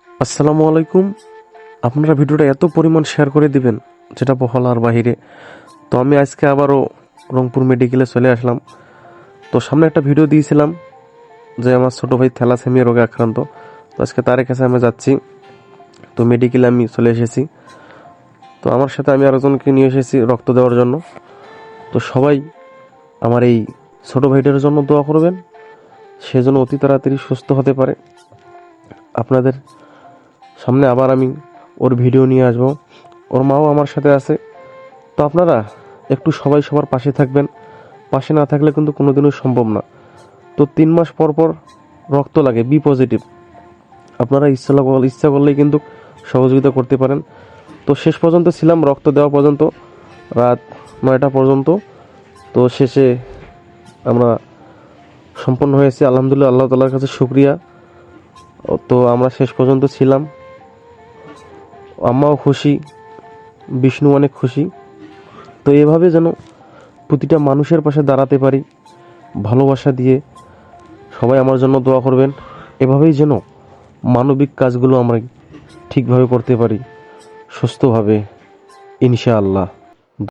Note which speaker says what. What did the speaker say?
Speaker 1: আসসালামু আলাইকুম। আপনারা ভিডিওটা এত পরিমাণ শেয়ার করে দিবেন যেটা বলার বাহিরে। তো আমি আজকে আবারও রংপুর মেডিকেলে চলে আসলাম। তো সামনে একটা ভিডিও দিয়েছিলাম যে আমার ছোট ভাই থ্যালাসেমিয়া রোগে আক্রান্ত। তো আজকে তার কাছে আমি যাচ্ছি। তো মেডিকেলে আমি চলে এসেছি। তো আমার সাথে আমি আরেকজনকে নিয়ে এসেছি রক্ত দেওয়ার জন্য। তো সবাই আমার এই ছোট ভাইটার জন্য দোয়া করবেন, সে যেন অতি তাড়াতাড়ি সুস্থ হতে পারে। আপনাদের সামনে আবার আমি ওর ভিডিও নিয়ে আসবো। ওর মাও আমার সাথে আছে। তো আপনারা একটু সবাই সবার পাশে থাকবেন। পাশে না থাকলে কিন্তু কোনোদিনও সম্ভব না। তো 3 মাস পর পর রক্ত লাগে, বি পজিটিভ। আপনারা ইচ্ছা করলেই কিন্তু সহযোগিতা করতে পারেন। তো শেষ পর্যন্ত ছিলাম রক্ত দেওয়া পর্যন্ত, রাত 9টা পর্যন্ত। তো শেষে আমরা সম্পন্ন হয়েছে, আলহামদুলিল্লাহ, আল্লাহ তাআলার কাছে শুকরিয়া। তো আমরা শেষ পর্যন্ত ছিলাম। আম্মাও খুশি, বিষ্ণু অনেক খুশি। তো এভাবে যেন প্রতিটা মানুষের পাশে দাঁড়াতে পারি ভালোবাসা দিয়ে। সবাই আমার জন্য দোয়া করবেন। এভাবেই যেন মানবিক কাজগুলো আমরা ঠিকভাবে করতে পারি, সুস্থভাবে, ইনশাআল্লাহ।